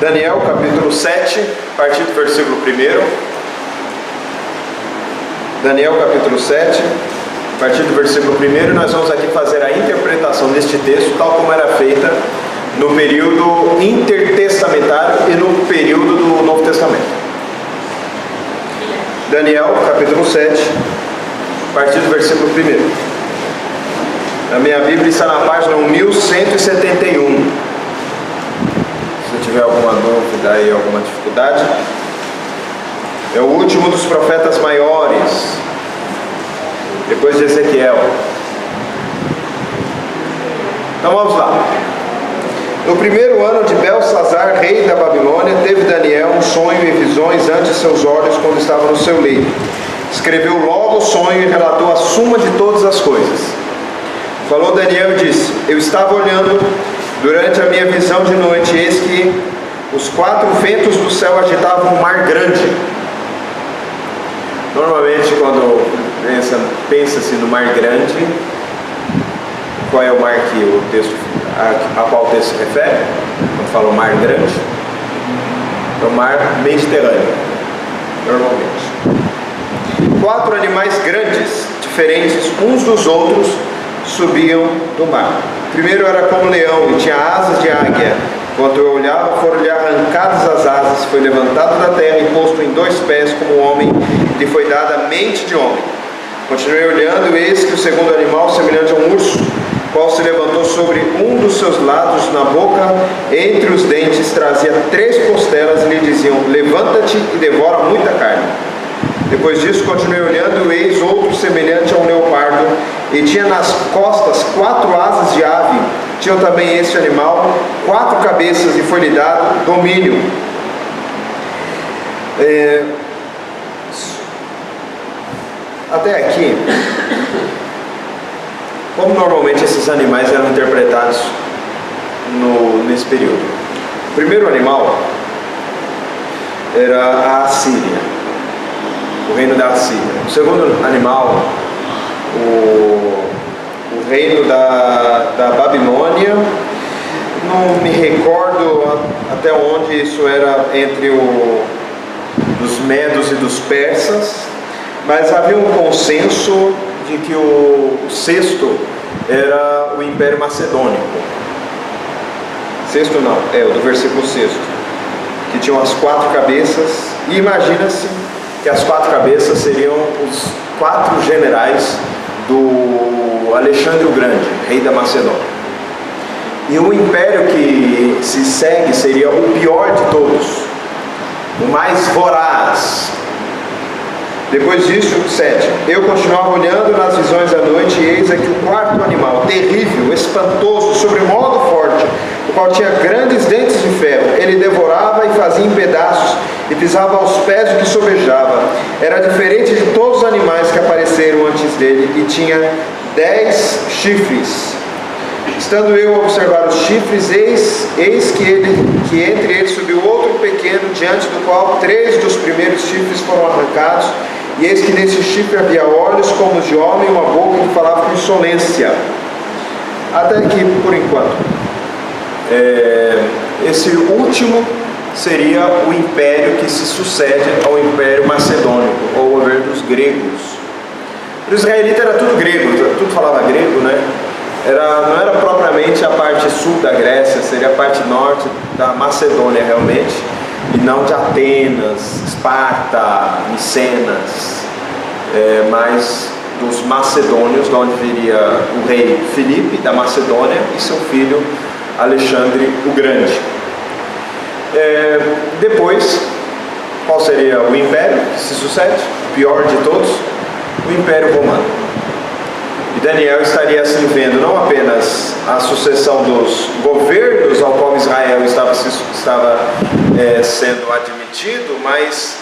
Daniel capítulo 7, a partir do versículo 1. Daniel capítulo 7, a partir do versículo 1, nós vamos aqui fazer a interpretação deste texto, tal como era feita no período intertestamentário e no período do Novo Testamento. Daniel capítulo 7, a partir do versículo 1. A minha Bíblia está na página 1171. Se tiver alguma dúvida e alguma dificuldade, é o último dos profetas maiores, depois de Ezequiel. Então vamos lá. No primeiro ano de Belsazar, rei da Babilônia, teve Daniel um sonho e visões ante seus olhos quando estava no seu leito. Escreveu logo o sonho e relatou a suma de todas as coisas. Falou Daniel e disse: eu estava olhando durante a minha visão de noite, eis que os 4 ventos do céu agitavam um mar grande. Normalmente, quando pensa-se no mar grande, qual é o mar que o texto, a qual o texto se refere? Quando fala o mar grande, é o mar Mediterrâneo, normalmente. 4 animais grandes, diferentes uns dos outros, subiam do mar. O primeiro era como leão e tinha asas de águia. Quando eu olhava, foram-lhe arrancadas as asas, foi levantado da terra e posto em 2 pés como homem, lhe foi dada a mente de homem. Continuei olhando, e eis que o segundo animal, semelhante a um urso, qual se levantou sobre um dos seus lados, na boca, entre os dentes, trazia 3 costelas e lhe diziam: levanta-te e devora muita carne. Depois disso, continuei olhando, e eis outro semelhante a um leopardo, e tinha nas costas 4 asas de ave. Tinha também este animal 4 cabeças, e foi-lhe dado domínio. Até aqui, como normalmente esses animais eram interpretados nesse período. O primeiro animal era a Assíria, o reino da Assíria. O segundo animal, o reino da Babilônia. Não me recordo até onde isso era entre os medos e dos persas, mas havia um consenso de que o sexto era o Império Macedônico. Sexto não, o do versículo 6, que tinham as 4 cabeças, e imagina-se que as 4 cabeças seriam os 4 generais do Alexandre o Grande, rei da Macedônia. E o império que se segue seria o pior de todos, o mais voraz. Depois disso, 7. Eu continuava olhando nas visões da noite, e eis aqui o 4º animal, terrível, espantoso, sobremodo forte, o qual tinha grandes dentes de ferro. Ele devorava e fazia em pedaços, e pisava aos pés o que sobejava. Era diferente de todos os animais que apareceram antes dele, e tinha 10 chifres. Estando eu a observar os chifres, eis que entre eles subiu outro pequeno, diante do qual 3 dos primeiros chifres foram arrancados, e eis que nesse chifre havia olhos como os de homem, uma boca que falava com insolência. Até aqui, por enquanto. Esse último seria o império que se sucede ao Império Macedônico, ou o governo dos gregos. Para o israelita era tudo grego, tudo falava grego, né? Não era propriamente a parte sul da Grécia, seria a parte norte da Macedônia realmente, e não de Atenas, Esparta, Micenas, mas dos macedônios, de onde viria o rei Filipe da Macedônia e seu filho Alexandre o Grande. Depois, qual seria o império que se sucede? O pior de todos, o Império Romano. E Daniel estaria assim vendo não apenas a sucessão dos governos ao qual Israel estava sendo admitido, mas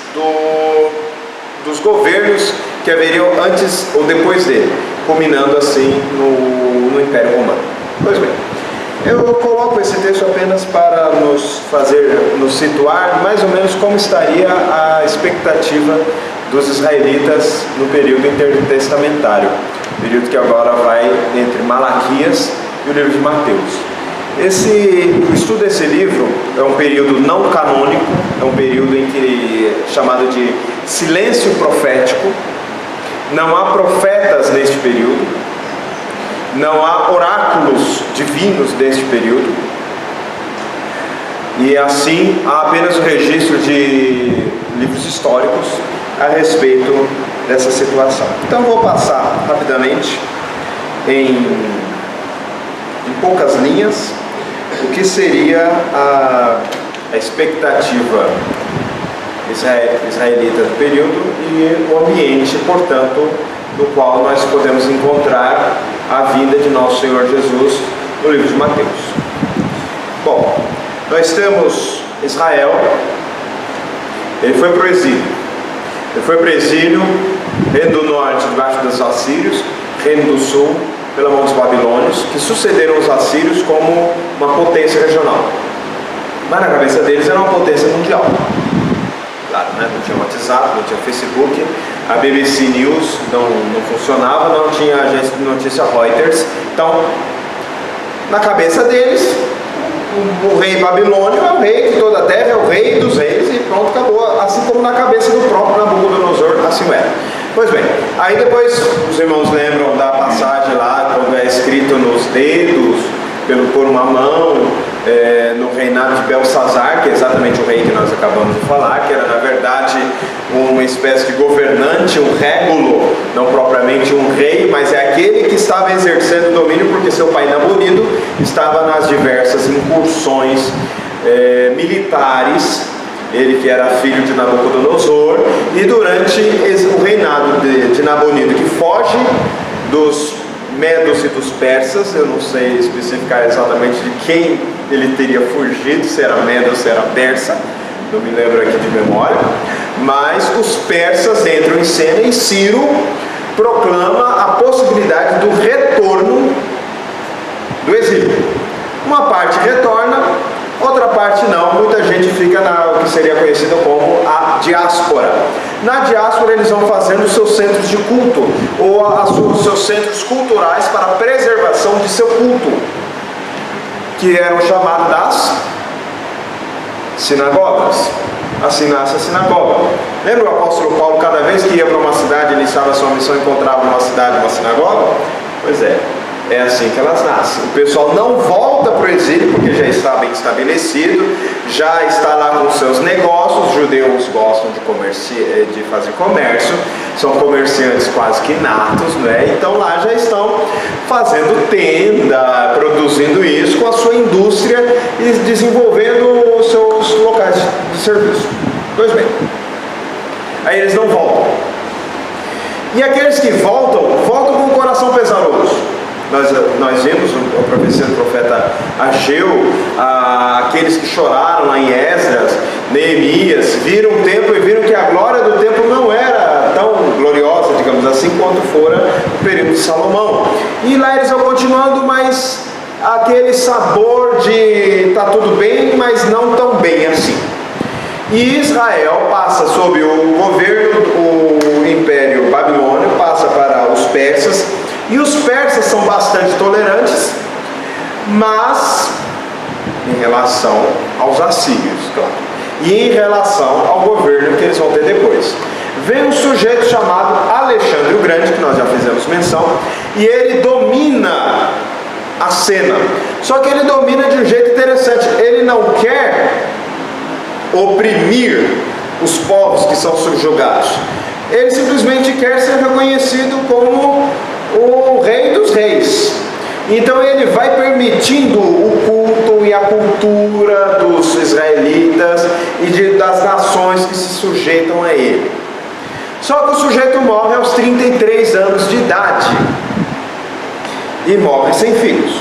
dos governos que haveriam antes ou depois dele, culminando assim no Império Romano. Pois bem, eu coloco esse texto apenas para nos situar mais ou menos como estaria a expectativa dos israelitas no período intertestamentário, período que agora vai entre Malaquias e o livro de Mateus. O estudo desse livro é um período não canônico, é um período em que chamado de silêncio profético. Não há profetas neste período, não há oráculos divinos deste período, e assim há apenas o registro de livros históricos a respeito dessa situação. Então vou passar rapidamente em poucas linhas o que seria a expectativa israelita do período e o ambiente, portanto, no qual nós podemos encontrar a vinda de nosso Senhor Jesus no livro de Mateus. Bom, nós temos Israel, ele foi para o exílio. Ele foi para o exílio, reino do norte debaixo dos assírios, reino do sul pela mão dos babilônios, que sucederam os assírios como uma potência regional. Mas na cabeça deles era uma potência mundial. Claro, né? Não tinha WhatsApp, não tinha Facebook, a BBC News não funcionava, não tinha agência de notícia Reuters. Então, na cabeça deles, o rei babilônio é o rei de toda a terra, é o rei dos reis e pronto, acabou. Assim como na cabeça do próprio Nabucodonosor, assim era. Pois bem, aí depois os irmãos lembram da passagem lá, quando é escrito nos dedos, por uma mão, no reinado de Belsazar, que é exatamente o rei que nós acabamos de falar, que era na verdade uma espécie de governante, um régulo, não propriamente um rei, mas é aquele que estava exercendo o domínio porque seu pai Nabonido estava nas diversas incursões militares, ele que era filho de Nabucodonosor, e durante o reinado de Nabonido, que foge dos medos e dos persas, eu não sei especificar exatamente de quem ele teria fugido, se era medo ou se era persa, não me lembro aqui de memória, mas os persas entram em cena e Ciro proclama a possibilidade do retorno do exílio. Uma parte retorna, outra parte não, muita gente fica na que seria conhecida como a diáspora. Na diáspora eles vão fazendo os seus centros de culto, ou os seus centros culturais para a preservação de seu culto, que eram chamados das sinagogas. Assim nasce a sinagoga. Lembra o apóstolo Paulo, cada vez que ia para uma cidade, iniciava a sua missão, encontrava numa cidade uma sinagoga? Pois é assim que elas nascem. O pessoal não volta para o exílio porque já está bem estabelecido, já está lá com seus negócios. Os judeus gostam de fazer comércio, são comerciantes quase que natos, né? Então lá já estão fazendo tenda, produzindo isso com a sua indústria e desenvolvendo os seus locais de serviço. Pois bem, aí eles não voltam. E aqueles que voltam com o coração pesaroso. Nós vimos a profecia do profeta Ageu, aqueles que choraram lá em Esdras, Neemias, viram o templo e viram que a glória do templo não era tão gloriosa, digamos assim, quanto fora o período de Salomão. E lá eles vão continuando, mas aquele sabor de tá tudo bem, mas não tão bem assim. E Israel passa sob o governo do Império Babilônio, passa para os persas. E os persas são bastante tolerantes, mas em relação aos assírios, claro, e em relação ao governo que eles vão ter depois. Vem um sujeito chamado Alexandre o Grande, que nós já fizemos menção, e ele domina a cena. Só que ele domina de um jeito interessante. Ele não quer oprimir os povos que são subjugados. Ele simplesmente quer ser reconhecido como o rei dos reis. Então ele vai permitindo o culto e a cultura dos israelitas e das nações que se sujeitam a ele. Só que o sujeito morre aos 33 anos de idade e morre sem filhos.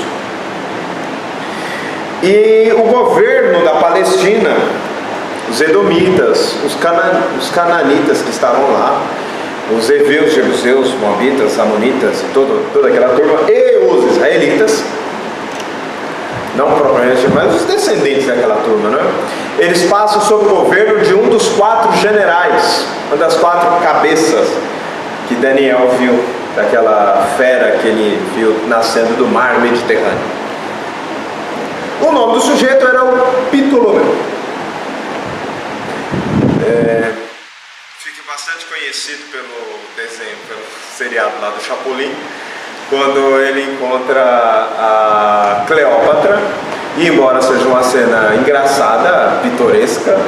E o governo da Palestina, os edomitas, os cananitas que estavam lá, os heveus, jebuseus, moabitas, amonitas, toda aquela turma, e os israelitas, não propriamente, mas os descendentes daquela turma, né? Eles passam sob o governo de um dos 4 generais, uma das 4 cabeças que Daniel viu, daquela fera que ele viu nascendo do mar Mediterrâneo. O nome do sujeito era o Ptolomeu. Fica bastante conhecido pelo desenho, pelo seriado lá do Chapolin, quando ele encontra a Cleópatra, e embora seja uma cena engraçada, pitoresca,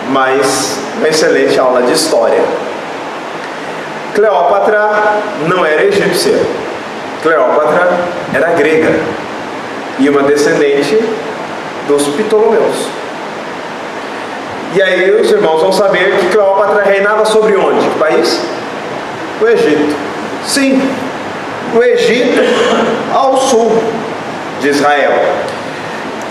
mas uma excelente aula de história. Cleópatra não era egípcia, Cleópatra era grega e uma descendente dos Ptolomeus. E aí os irmãos vão saber que Cleópatra reinava sobre onde? Que país? O Egito. Sim, o Egito ao sul de Israel.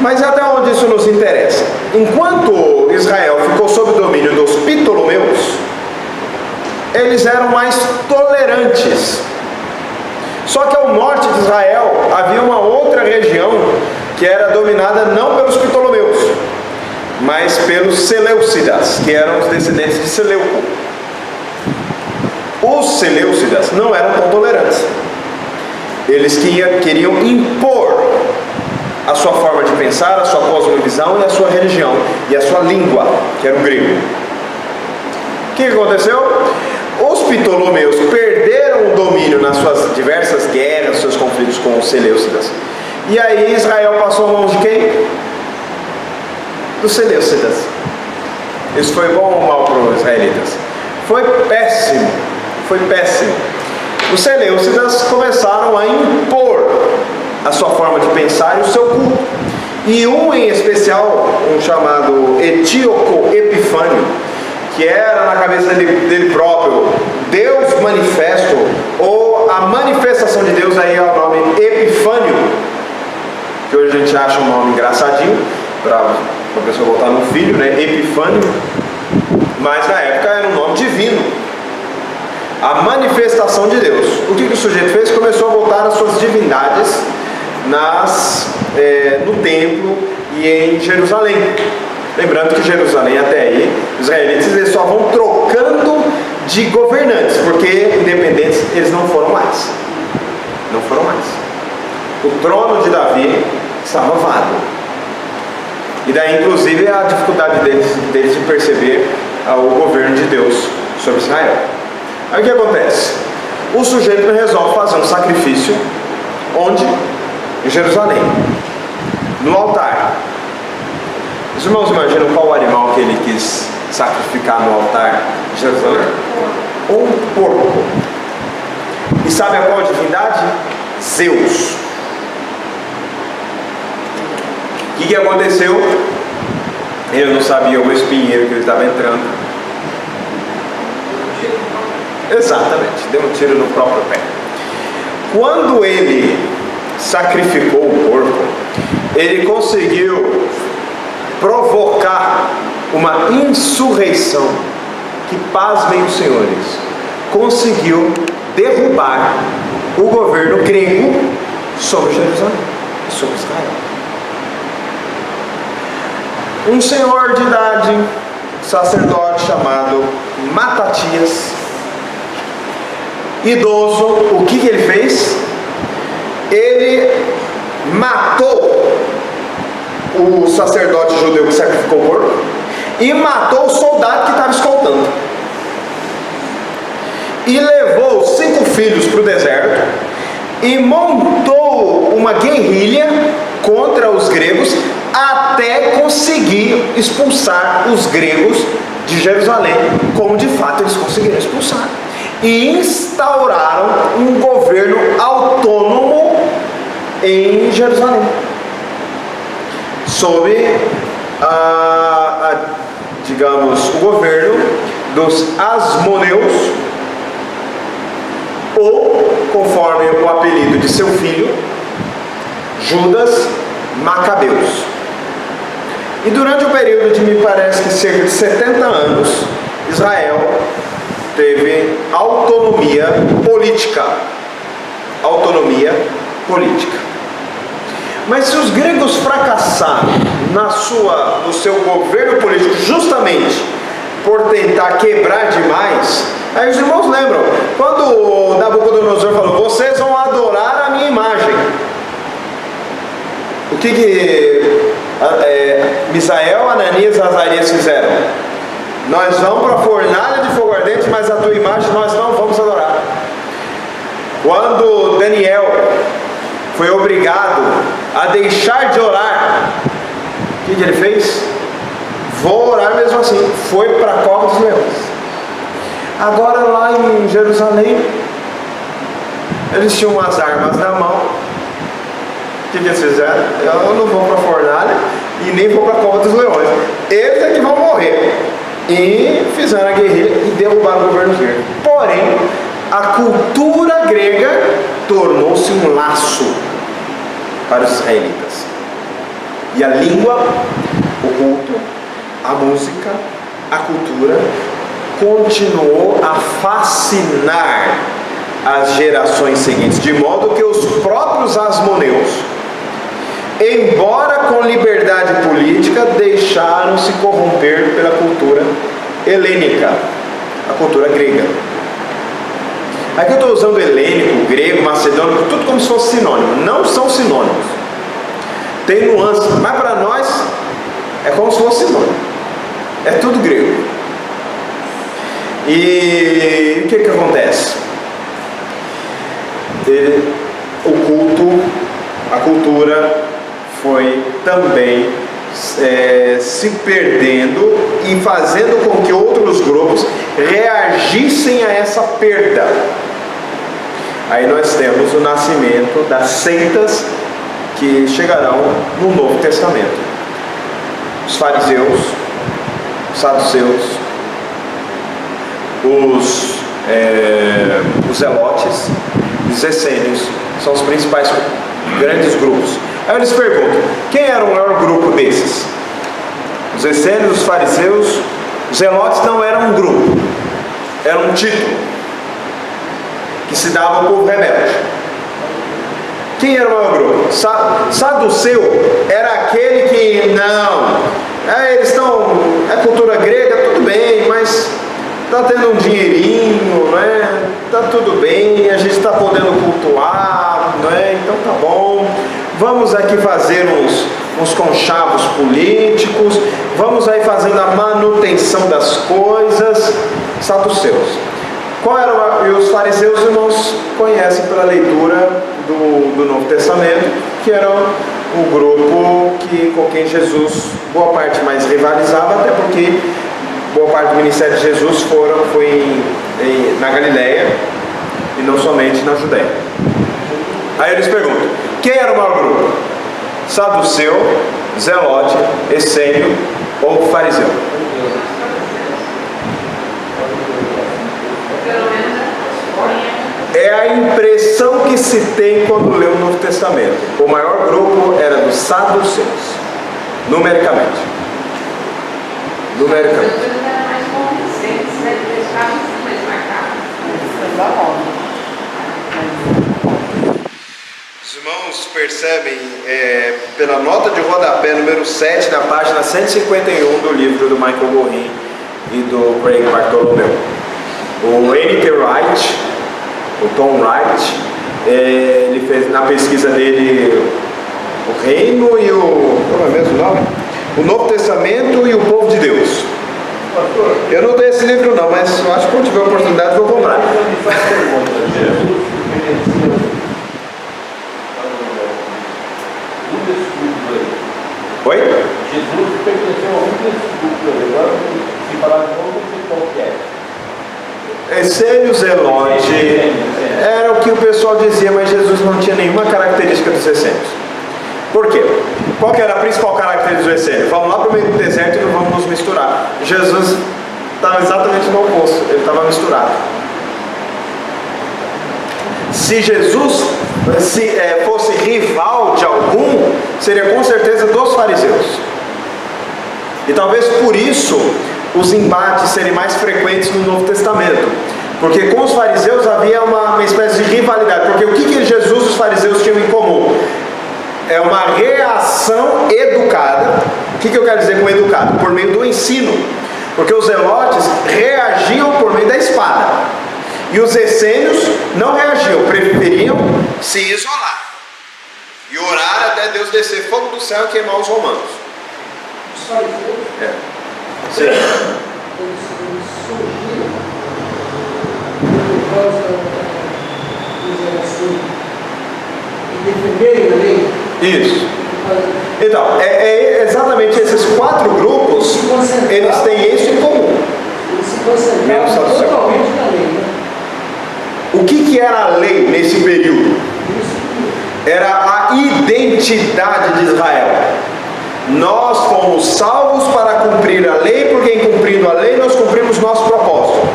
Mas até onde isso nos interessa? Enquanto Israel ficou sob o domínio dos Ptolomeus, eles eram mais tolerantes. Só que ao norte de Israel havia uma outra região que era dominada não pelos Ptolomeus, mas pelos Seleucidas, que eram os descendentes de Seleuco. Os Seleucidas não eram tão tolerantes. Eles queriam impor a sua forma de pensar, a sua cosmovisão e a sua religião, e a sua língua, que era o grego. O que aconteceu? Os Ptolomeus perderam o domínio nas suas diversas guerras, seus conflitos com os Seleucidas. E aí Israel passou a mão de quem? Dos Seleucidas. Isso foi bom ou mal para os israelitas? Foi péssimo. Foi péssimo. Os Seleucidas começaram a impor a sua forma de pensar e o seu culto. E um em especial, um chamado Etíoco Epifânio, que era na cabeça dele próprio Deus manifesto, ou a manifestação de Deus, aí é o nome Epifânio, que hoje a gente acha um nome engraçadinho para a pessoa botar no filho, né? Epifânio, mas na época era um nome divino, a manifestação de Deus. O que o sujeito fez? Começou a botar as suas divindades no templo e em Jerusalém. Lembrando que Jerusalém até aí, os israelitas eles só vão trocando de governantes, porque independentes eles não foram mais. Não foram mais. O trono de Davi estava vago. E daí inclusive a dificuldade deles de perceber o governo de Deus sobre Israel. Aí o que acontece? O sujeito resolve fazer um sacrifício. Onde? Em Jerusalém, no altar. Os irmãos imaginam qual o animal que ele quis sacrificar no altar de Jerusalém? Um porco. E sabe a qual divindade? Zeus. O que aconteceu? Ele não sabia o espinheiro que ele estava entrando. Exatamente, deu um tiro no próprio pé. Quando ele sacrificou o porco, ele conseguiu provocar uma insurreição que, pasmem os senhores, conseguiu derrubar o governo grego sobre Jerusalém e sobre Israel. Um senhor de idade, sacerdote chamado Matatias, idoso, o que ele fez? Ele matou o sacerdote judeu que sacrificou o porco e matou o soldado que estava escoltando. E levou 5 filhos para o deserto e montou uma guerrilha contra os gregos até conseguir expulsar os gregos de Jerusalém, como de fato eles conseguiram expulsar. E instauraram um governo autônomo em Jerusalém, sob digamos, o governo dos Asmoneus, ou, conforme o apelido de seu filho, Judas Macabeus. E durante o período de, me parece que cerca de 70 anos, Israel teve autonomia política. Autonomia política. Mas se os gregos fracassaram no seu governo político justamente por tentar quebrar demais, aí os irmãos lembram, quando Nabucodonosor falou, vocês vão adorar a minha imagem. O O que Misael, Ananias e Azarias fizeram? Nós vamos para a fornalha de fogo ardente, mas a tua imagem nós não vamos adorar. Quando Daniel foi obrigado a deixar de orar, o que ele fez? Vou orar mesmo assim. Foi para a cova dos leões. Agora lá em Jerusalém, eles tinham as armas na mão. O que eles fizeram? Eu não vou para a fornalha e nem vou para a cova dos leões. Eles é que vão morrer. E fizeram a guerrilha e derrubaram o governo grego. Porém, a cultura grega tornou-se um laço para os israelitas. E a língua, o culto, a música, a cultura continuou a fascinar as gerações seguintes, de modo que os próprios asmoneus, embora com liberdade política, deixaram-se corromper pela cultura helênica, a cultura grega. Aqui eu estou usando helênico, grego, macedônico, tudo como se fosse sinônimo. Não são sinônimos. Tem nuances, mas para nós é como se fosse sinônimo. É tudo grego. E o que acontece? O culto, a cultura foi também se perdendo e fazendo com que outros grupos reagissem a essa perda. Aí nós temos o nascimento das seitas que chegarão no Novo Testamento. Os fariseus, os saduceus, os zelotes, os essênios, são os principais grandes grupos. Aí eles perguntam, quem era o maior grupo desses? Os essênios, os fariseus, os zelotes não eram um grupo, era um título que se dava ao povo rebelde. Quem era o maior grupo? Saduceu era aquele que não, eles estão, é cultura grega, tudo bem, mas está tendo um dinheirinho, não é? Está tudo bem, a gente está podendo cultuar, não é? Então tá bom. Vamos aqui fazer uns conchavos políticos, vamos aí fazendo a manutenção das coisas. Saduceus. E os fariseus, irmãos, conhecem pela leitura do Novo Testamento, que era o grupo com quem Jesus, boa parte mais rivalizava, até porque boa parte do ministério de Jesus foi na Galileia e não somente na Judéia. Aí eles perguntam, quem era o maior grupo? Saduceu, zelote, essênio ou fariseu? É a impressão que se tem quando lê o Novo Testamento. O maior grupo era dos saduceus, numericamente. Os irmãos percebem, pela nota de rodapé número 7, na página 151 do livro do Michael Gorin e do Craig Bartholomew. O N.T. Wright, o Tom Wright, ele fez na pesquisa dele o reino e como é mesmo o nome? O Novo Testamento e o povo de Deus. Eu não tenho esse livro não, mas eu acho que quando tiver oportunidade vou comprar. Oi? Jesus pertenceu a um desses grupos. Agora, se falar de novo, não sei qual que é. Essênio, zelote, era o que o pessoal dizia, mas Jesus não tinha nenhuma característica dos essênios. Por quê? Qual que era a principal característica dos essênios? Vamos lá para o meio do deserto e não vamos nos misturar. Jesus estava exatamente no oposto, ele estava misturado. Se Jesus fosse rival de algum, seria com certeza dos fariseus. E talvez por isso os embates serem mais frequentes no Novo Testamento, porque com os fariseus havia uma espécie de rivalidade, porque o que Jesus e os fariseus tinham em comum? É uma reação educada. O que eu quero dizer com educado? Por meio do ensino, porque os zelotes reagiam por meio da espada, e os essênios não reagiam, preferiam se isolar. e orar até Deus descer fogo do céu e queimar os romanos. Os fariseus, Sim. eles surgiram por causa, dizer assim, de defenderem a lei. Isso. Então, é exatamente esses 4 grupos, eles têm isso em comum. Eles se concentravam totalmente na lei, né? O que era a lei nesse período? Era a identidade de Israel. Nós fomos salvos para cumprir a lei, porque em cumprindo a lei nós cumprimos nosso propósito.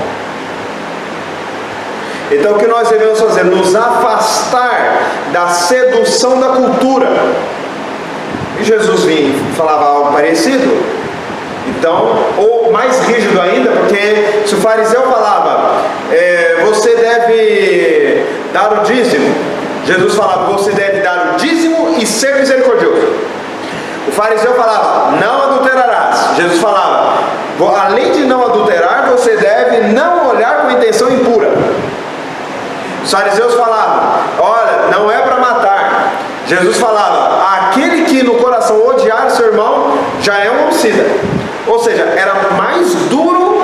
Então o que nós devemos fazer? Nos afastar da sedução da cultura. E Jesus falava algo parecido. Então, ou mais rígido ainda, porque se o fariseu falava, você deve dar o dízimo, Jesus falava, você deve dar o dízimo e ser misericordioso. O fariseu falava, não adulterarás. Jesus falava, além de não adulterar, você deve não olhar com intenção impura. Os fariseus falavam, olha, não é para matar. Jesus falava, aquele que no coração odiar seu irmão já é um homicida. Ou seja, era mais duro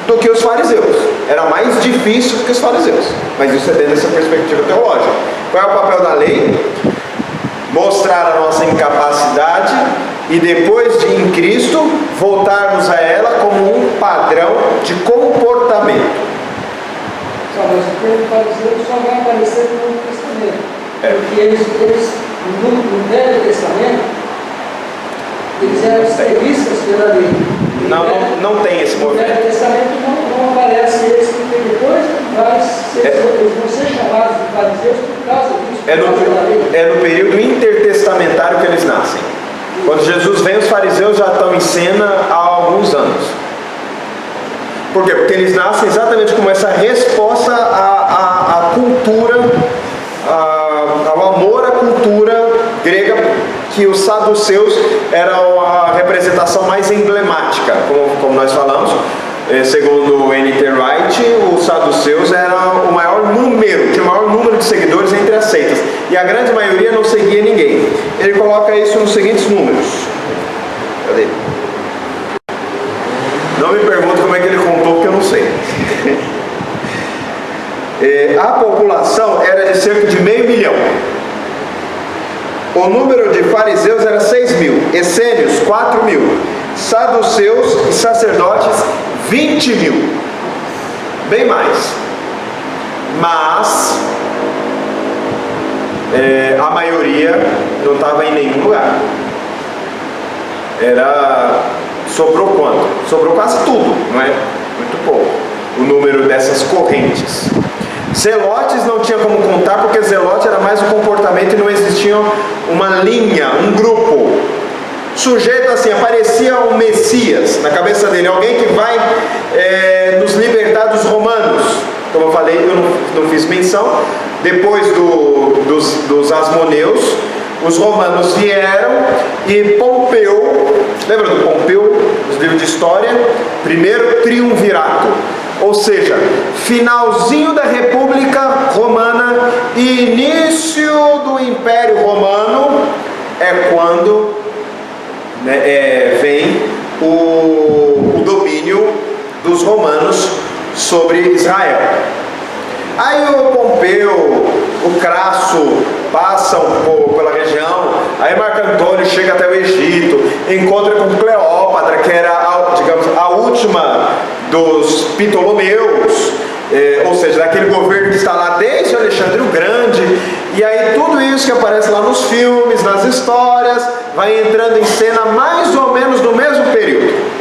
do que os fariseus, era mais difícil do que os fariseus. Mas isso é dentro dessa perspectiva teológica. Qual é o papel da lei? Mostrar a nossa incapacidade e depois de em Cristo voltarmos a ela como um padrão de comportamento. Mas o termo fariseu só vai aparecer no Novo Testamento. Porque eles no Velho Testamento, eles eram extremistas pela lei. Não tem esse movimento. No Velho Testamento não aparece esse, porque depois eles vão ser chamados de fariseus por causa disso. É no período intertestamentário que eles nascem. Quando Jesus vem, os fariseus já estão em cena há alguns anos. Por quê? Porque eles nascem exatamente como essa resposta à cultura, ao amor à cultura grega, que os saduceus eram a representação mais emblemática, como nós falamos. Segundo N.T. Wright, os saduceus eram o maior número, tinha o maior número de seguidores entre as seitas, e a grande maioria não seguia ninguém. Ele coloca isso nos seguintes números. Cadê? Não me pergunte como é que ele contou, porque eu não sei. A população era de cerca de 500 mil. O número de fariseus era 6.000, essênios 4.000, saduceus e sacerdotes 20.000, bem mais. Mas a maioria não estava em nenhum lugar. Sobrou quanto? Sobrou quase tudo, não é? Muito pouco. O número dessas correntes. Zelotes não tinha como contar, porque zelote era mais um comportamento e não existia uma linha, um grupo. Sujeito assim, aparecia um Messias na cabeça dele, alguém que vai nos libertar dos romanos. Como eu falei, eu não fiz menção. Depois dos asmoneus, os romanos vieram e Pompeu, lembra do Pompeu, nos livros de história? Primeiro triunvirato, ou seja, finalzinho da República Romana e início do Império Romano é quando vem o domínio dos romanos sobre Israel. Aí o Pompeu, o Crasso passam pela região, aí Marco Antônio chega até o Egito, encontra com Cleópatra, que era a última dos Ptolomeus, ou seja, daquele governo que está lá desde Alexandre o Grande, e aí tudo isso que aparece lá nos filmes, nas histórias, vai entrando em cena mais ou menos no mesmo período.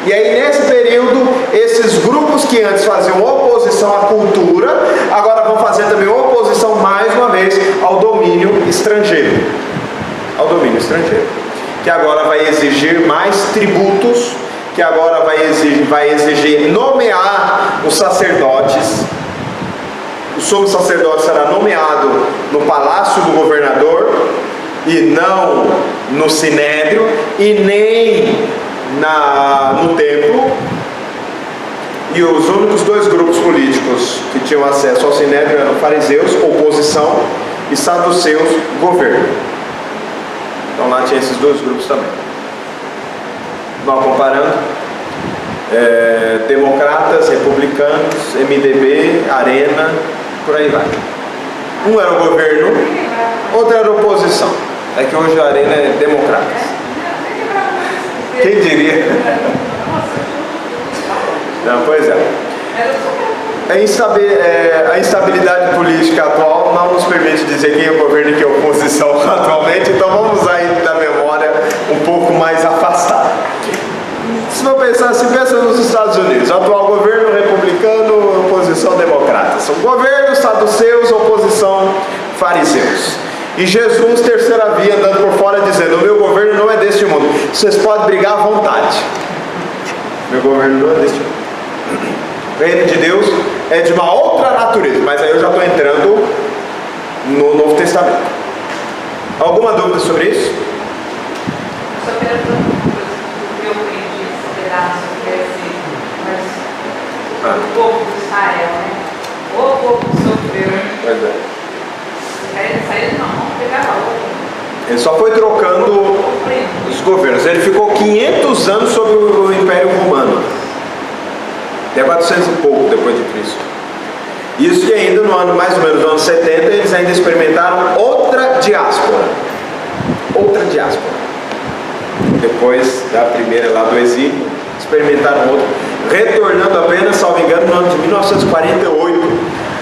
E aí nesse período, esses grupos que antes faziam oposição à cultura, agora vão fazer também oposição mais uma vez ao domínio estrangeiro. Ao domínio estrangeiro. Que agora vai exigir mais tributos, que agora vai exigir nomear os sacerdotes. O sumo sacerdote será nomeado no palácio do governador e não no sinédrio e nem no templo. E os únicos 2 grupos políticos que tinham acesso ao sinédrio eram fariseus, oposição, e saduceus, governo. Então lá tinha esses dois grupos também. Vamos comparando. Democratas, republicanos, MDB, Arena, por aí vai. Um era o governo, outro era a oposição. É que hoje a Arena é democratas. Quem diria? Não, pois é. A instabilidade política atual não nos permite dizer quem é o governo e quem é a oposição atualmente, então vamos aí da memória um pouco mais afastada. Se for pensar assim, pensa nos Estados Unidos, atual governo republicano, oposição democrata. São governo, saduceus, oposição, fariseus. E Jesus, terceira via, andando por fora, dizendo: o meu governo não é deste mundo. Vocês podem brigar à vontade. Meu governo não é deste mundo. O reino de Deus é de uma outra natureza. Mas aí eu já estou entrando no Novo Testamento. Alguma dúvida sobre isso? Só quero perguntar uma coisa que eu aprendi esse pedaço que é assim, mas o povo de Israel, né? O povo sofreu. Pois é. Aí saíram na mão, pegava outra. Ele só foi trocando os governos. Ele ficou 500 anos sob o Império Romano. Até 400 e pouco depois de Cristo. Isso que ainda no ano, mais ou menos no ano 70, eles ainda experimentaram outra diáspora. Outra diáspora. Depois da primeira lá do exílio, experimentaram outra. Retornando apenas, salvo engano, no ano de 1948,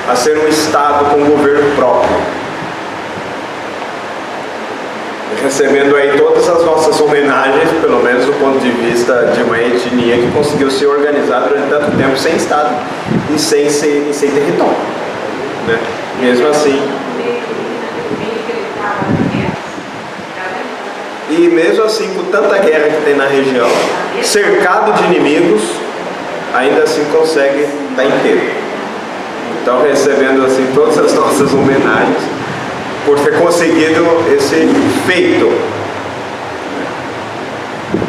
a ser um estado com governo próprio. Recebendo aí todas as nossas homenagens, pelo menos do ponto de vista de uma etnia que conseguiu se organizar durante tanto tempo sem Estado e sem território, né? Mesmo assim, e mesmo assim, com tanta guerra que tem na região, cercado de inimigos, ainda assim consegue estar inteiro. Então, recebendo assim todas as nossas homenagens por ter conseguido esse feito.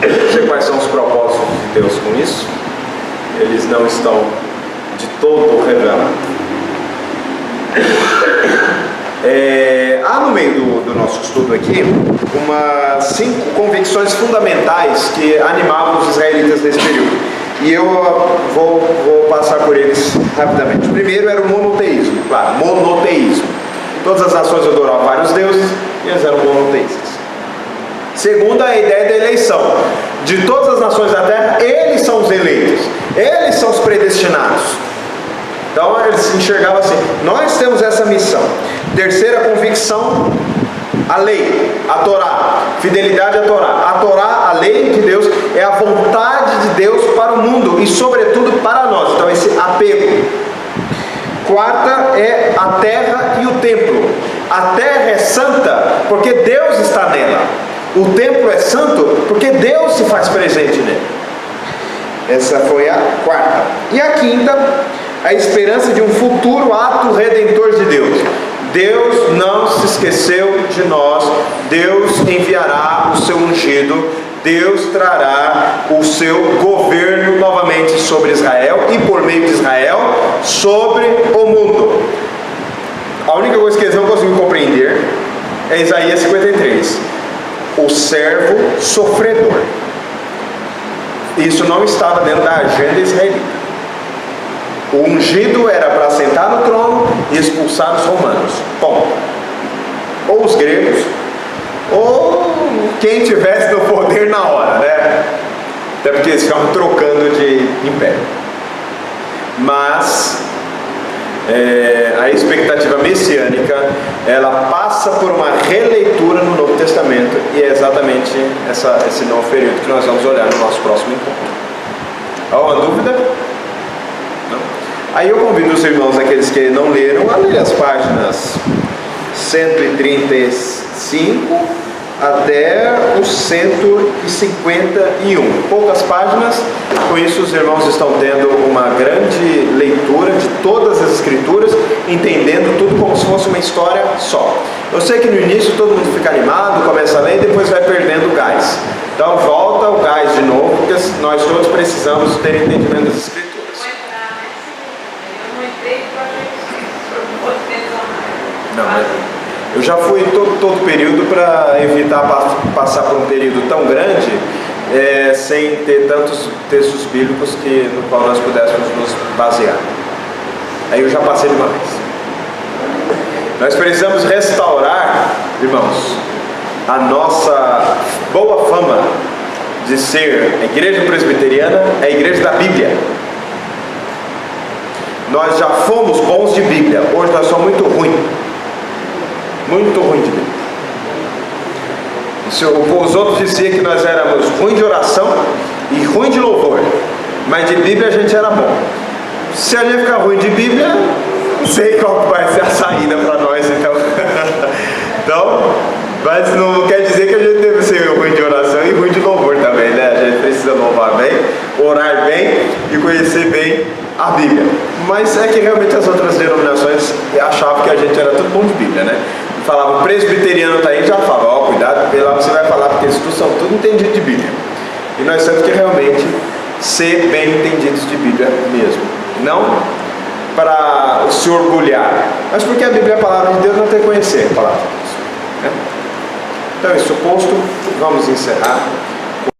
Não sei quais são os propósitos de Deus com isso. Eles não estão de todo revelados. Há no meio do nosso estudo aqui umas 5 convicções fundamentais que animavam os israelitas nesse período. E eu vou passar por eles rapidamente. O primeiro era o monoteísmo, claro, monoteísmo. Todas as nações adoravam vários deuses e eles eram monoteístas. Segunda, a ideia da eleição. De todas as nações da terra, eles são os eleitos, eles são os predestinados. Então eles se enxergavam assim: nós temos essa missão. Terceira convicção, a lei, a Torá, fidelidade à Torá. A Torá, a lei de Deus, é a vontade de Deus para o mundo e sobretudo para nós. Então esse apego. Quarta é a terra e o templo. A terra é santa porque Deus está nela. O templo é santo porque Deus se faz presente nele. Essa foi a quarta. E a quinta, a esperança de um futuro ato redentor de Deus. Deus não se esqueceu de nós. Deus enviará o seu ungido. Deus trará o seu governo novamente sobre Israel e por meio de Israel sobre o mundo. A única coisa que eles não conseguiram compreender é Isaías 53, o servo sofredor. Isso não estava dentro da agenda israelita. O ungido era para sentar no trono e expulsar os romanos. Bom, ou os gregos, ou quem tivesse no poder na hora, né? Até porque eles ficavam trocando de império. Mas a expectativa messiânica, ela passa por uma releitura no Novo Testamento, e é exatamente esse novo período que nós vamos olhar no nosso próximo encontro. Alguma dúvida? Não? Aí eu convido os irmãos, aqueles que não leram, a ler as páginas 135 até o 151. Poucas páginas. Com isso os irmãos estão tendo uma grande leitura de todas as escrituras, entendendo tudo como se fosse uma história só. Eu sei que no início todo mundo fica animado, começa a ler e depois vai perdendo o gás. Então volta o gás de novo, porque nós todos precisamos ter entendimento das escrituras. Eu não entrei para a gente. Não, Eu já fui todo período para evitar passar por um período tão grande sem ter tantos textos bíblicos no qual nós pudéssemos nos basear. Aí eu já passei demais. Nós precisamos restaurar, irmãos, a nossa boa fama de ser a igreja presbiteriana, a igreja da Bíblia. Nós já fomos bons de Bíblia, hoje nós somos muito ruins. Muito ruim de Bíblia. Os outros diziam que nós éramos ruins de oração e ruim de louvor, mas de Bíblia a gente era bom. Se a gente ficar ruim de Bíblia, não sei qual vai ser a saída para nós, então. Então, mas não quer dizer que a gente deve ser ruim de oração e ruim de louvor também, né? A gente precisa louvar bem, orar bem e conhecer bem a Bíblia. Mas é que realmente as outras denominações achavam que a gente era tudo bom de Bíblia, né? Falava, o presbiteriano está aí, já fala, ó, cuidado, lá você vai falar, porque eles são tudo entendidos de Bíblia. E nós temos que realmente ser bem entendidos de Bíblia mesmo. Não para se orgulhar, mas porque a Bíblia é a palavra de Deus, não tem que conhecer a palavra de Deus. Né? Então, isso posto, vamos encerrar.